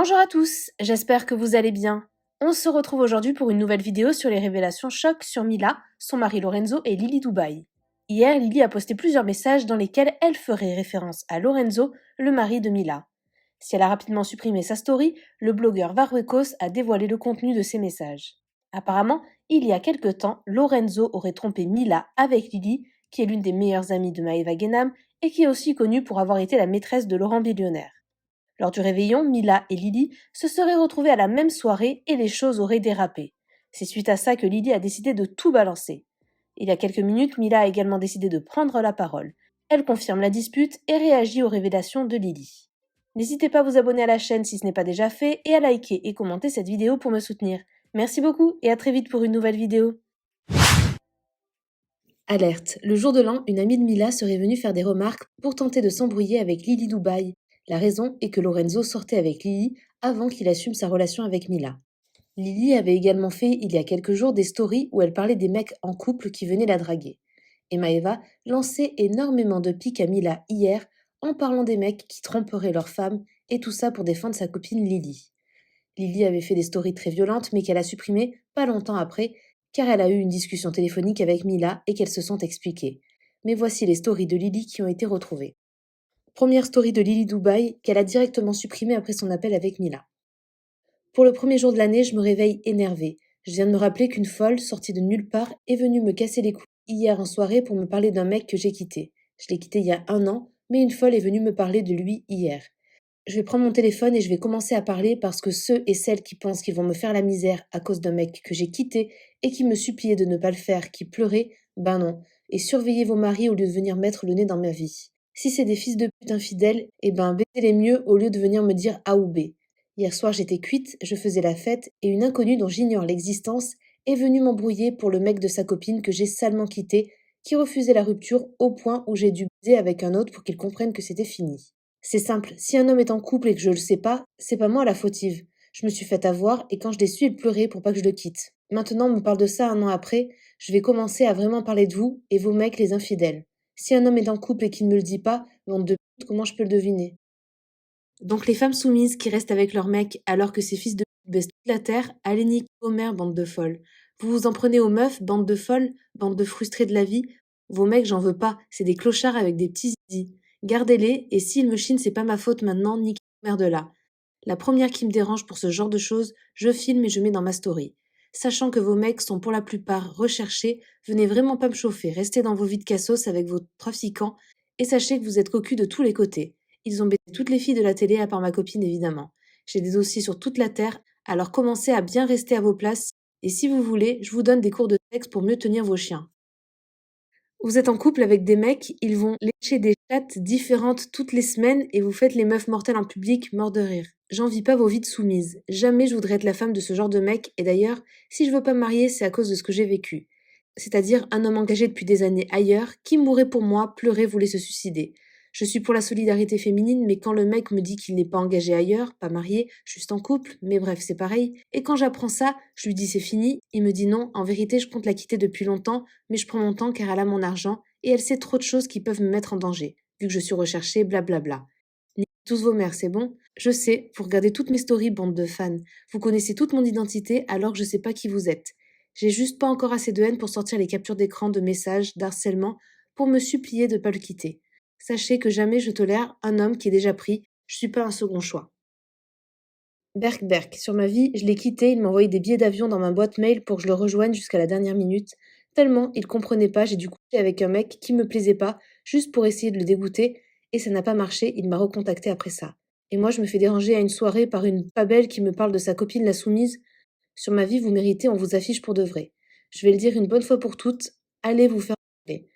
Bonjour à tous, j'espère que vous allez bien. On se retrouve aujourd'hui pour une nouvelle vidéo sur les révélations chocs sur Mila, son mari Lorenzo et Lily Dubaï. Hier, Lily a posté plusieurs messages dans lesquels elle ferait référence à Lorenzo, le mari de Mila. Si elle a rapidement supprimé sa story, le blogueur Varruecos a dévoilé le contenu de ces messages. Apparemment, il y a quelque temps, Lorenzo aurait trompé Mila avec Lily, qui est l'une des meilleures amies de Maeva Genam et qui est aussi connue pour avoir été la maîtresse de Laurent Billionnaire. Lors du réveillon, Mila et Lily se seraient retrouvées à la même soirée et les choses auraient dérapé. C'est suite à ça que Lily a décidé de tout balancer. Il y a quelques minutes, Mila a également décidé de prendre la parole. Elle confirme la dispute et réagit aux révélations de Lily. N'hésitez pas à vous abonner à la chaîne si ce n'est pas déjà fait et à liker et commenter cette vidéo pour me soutenir. Merci beaucoup et à très vite pour une nouvelle vidéo. Alerte, le jour de l'an, une amie de Mila serait venue faire des remarques pour tenter de s'embrouiller avec Lily Dubaï. La raison est que Lorenzo sortait avec Lily avant qu'il assume sa relation avec Mila. Lily avait également fait il y a quelques jours des stories où elle parlait des mecs en couple qui venaient la draguer. Et Maeva lançait énormément de piques à Mila hier en parlant des mecs qui tromperaient leurs femmes et tout ça pour défendre sa copine Lily. Lily avait fait des stories très violentes mais qu'elle a supprimées pas longtemps après car elle a eu une discussion téléphonique avec Mila et qu'elles se sont expliquées. Mais voici les stories de Lily qui ont été retrouvées. Première story de Lily Dubaï qu'elle a directement supprimée après son appel avec Mila. Pour le premier jour de l'année, je me réveille énervée. Je viens de me rappeler qu'une folle, sortie de nulle part, est venue me casser les couilles hier en soirée pour me parler d'un mec que j'ai quitté. Je l'ai quitté il y a 1 an, mais une folle est venue me parler de lui hier. Je vais prendre mon téléphone et je vais commencer à parler parce que ceux et celles qui pensent qu'ils vont me faire la misère à cause d'un mec que j'ai quitté et qui me suppliaient de ne pas le faire, qui pleuraient, ben non. Et surveillez vos maris au lieu de venir mettre le nez dans ma vie. Si c'est des fils de pute infidèles, eh ben baisez-les mieux au lieu de venir me dire A ou B. Hier soir j'étais cuite, je faisais la fête et une inconnue dont j'ignore l'existence est venue m'embrouiller pour le mec de sa copine que j'ai salement quitté, qui refusait la rupture au point où j'ai dû baiser avec un autre pour qu'il comprenne que c'était fini. C'est simple, si un homme est en couple et que je le sais pas, c'est pas moi la fautive. Je me suis faite avoir et quand je l'ai su, il pleurait pour pas que je le quitte. Maintenant, on me parle de ça 1 an après, je vais commencer à vraiment parler de vous et vos mecs les infidèles. Si un homme est en couple et qu'il ne me le dit pas, bande de pute, comment je peux le deviner? Donc les femmes soumises qui restent avec leurs mecs alors que ces fils de pute baissent toute la terre, allez niquer vos mères, bande de folles. Vous vous en prenez aux meufs, bande de folles, bande de frustrées de la vie. Vos mecs, j'en veux pas, c'est des clochards avec des petits zizis. Gardez-les, et s'ils me chinent, c'est pas ma faute maintenant, niquez vos mères de là. La première qui me dérange pour ce genre de choses, je filme et je mets dans ma story. Sachant que vos mecs sont pour la plupart recherchés, venez vraiment pas me chauffer, restez dans vos vies de cassos avec vos trafiquants, et sachez que vous êtes cocus de tous les côtés. Ils ont baisé toutes les filles de la télé à part ma copine évidemment. J'ai des dossiers sur toute la terre, alors commencez à bien rester à vos places, et si vous voulez, je vous donne des cours de sexe pour mieux tenir vos chiens. Vous êtes en couple avec des mecs, ils vont lécher des chattes différentes toutes les semaines et vous faites les meufs mortelles en public, mort de rire. J'envie pas vos vies de soumises. Jamais je voudrais être la femme de ce genre de mec et d'ailleurs, si je veux pas me marier, c'est à cause de ce que j'ai vécu. C'est-à-dire un homme engagé depuis des années ailleurs, qui mourrait pour moi, pleurait, voulait se suicider. Je suis pour la solidarité féminine, mais quand le mec me dit qu'il n'est pas engagé ailleurs, pas marié, juste en couple, mais bref, c'est pareil. Et quand j'apprends ça, je lui dis c'est fini, il me dit non, en vérité, je compte la quitter depuis longtemps, mais je prends mon temps car elle a mon argent et elle sait trop de choses qui peuvent me mettre en danger, vu que je suis recherchée, blablabla. Niquez tous vos mères, c'est bon? Je sais, vous regardez toutes mes stories, bande de fans. Vous connaissez toute mon identité alors que je sais pas qui vous êtes. J'ai juste pas encore assez de haine pour sortir les captures d'écran de messages, d'harcèlement, pour me supplier de pas le quitter. Sachez que jamais je tolère un homme qui est déjà pris, je suis pas un second choix. Berk, sur ma vie, je l'ai quitté, il m'a envoyé des billets d'avion dans ma boîte mail pour que je le rejoigne jusqu'à la dernière minute. Tellement il comprenait pas, j'ai dû coucher avec un mec qui me plaisait pas, juste pour essayer de le dégoûter, et ça n'a pas marché, il m'a recontacté après ça. Et moi, je me fais déranger à une soirée par une pas belle qui me parle de sa copine la soumise. Sur ma vie, vous méritez, on vous affiche pour de vrai. Je vais le dire une bonne fois pour toutes, allez vous faire enculer.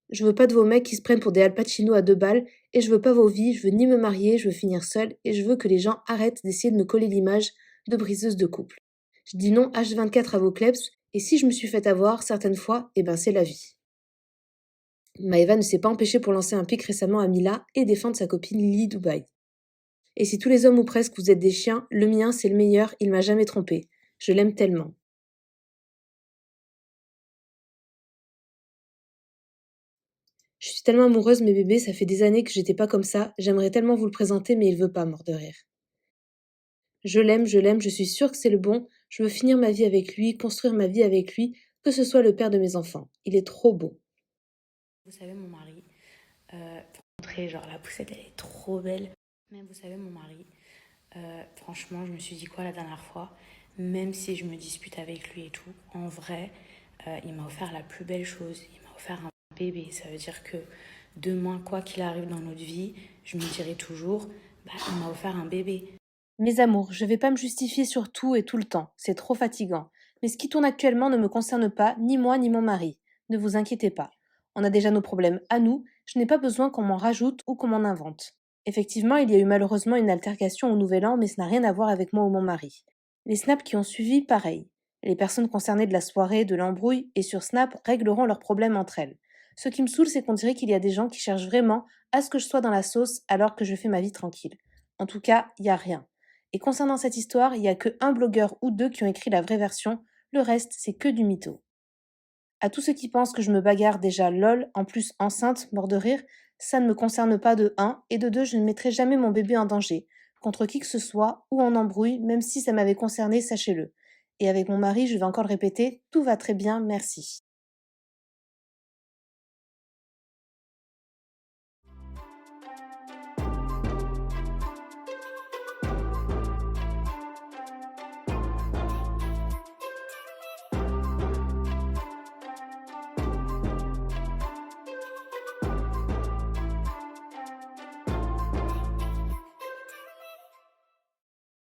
Je veux pas de vos mecs qui se prennent pour des Al Pacino à 2 balles, et je veux pas vos vies, je veux ni me marier, je veux finir seule, et je veux que les gens arrêtent d'essayer de me coller l'image de briseuse de couple. Je dis non H24 à vos kleps, et si je me suis fait avoir certaines fois, eh ben c'est la vie. Maeva ne s'est pas empêchée pour lancer un pic récemment à Mila et défendre sa copine Lily Dubaï. Et si tous les hommes ou presque vous êtes des chiens, le mien c'est le meilleur, il m'a jamais trompé. Je l'aime tellement. Je suis tellement amoureuse, mes bébés, ça fait des années que j'étais pas comme ça, j'aimerais tellement vous le présenter, mais il veut pas, mort de rire. je l'aime, je suis sûre que c'est le bon, je veux finir ma vie avec lui, construire ma vie avec lui, que ce soit le père de mes enfants. Il est trop beau. Vous savez, mon mari, pour montrer, genre la poussette, elle est trop belle. Mais vous savez, mon mari, franchement, je me suis dit quoi la dernière fois? Même si je me dispute avec lui et tout, en vrai, il m'a offert la plus belle chose. Il m'a offert un bébé. Ça veut dire que demain, quoi qu'il arrive dans notre vie, je me dirai toujours, bah, il m'a offert un bébé. Mes amours, je vais pas me justifier sur tout et tout le temps, c'est trop fatigant. Mais ce qui tourne actuellement ne me concerne pas, ni moi ni mon mari. Ne vous inquiétez pas. On a déjà nos problèmes à nous, je n'ai pas besoin qu'on m'en rajoute ou qu'on m'en invente. Effectivement, il y a eu malheureusement une altercation au Nouvel An, mais ça n'a rien à voir avec moi ou mon mari. Les snaps qui ont suivi, pareil. Les personnes concernées de la soirée, de l'embrouille, et sur Snap régleront leurs problèmes entre elles. Ce qui me saoule, c'est qu'on dirait qu'il y a des gens qui cherchent vraiment à ce que je sois dans la sauce alors que je fais ma vie tranquille. En tout cas, il n'y a rien. Et concernant cette histoire, il n'y a que un blogueur ou deux qui ont écrit la vraie version, le reste, c'est que du mytho. À tous ceux qui pensent que je me bagarre déjà lol, en plus enceinte, mort de rire, ça ne me concerne pas de un, et de deux, je ne mettrai jamais mon bébé en danger, contre qui que ce soit, ou en embrouille, même si ça m'avait concerné, sachez-le. Et avec mon mari, je vais encore le répéter, tout va très bien, merci.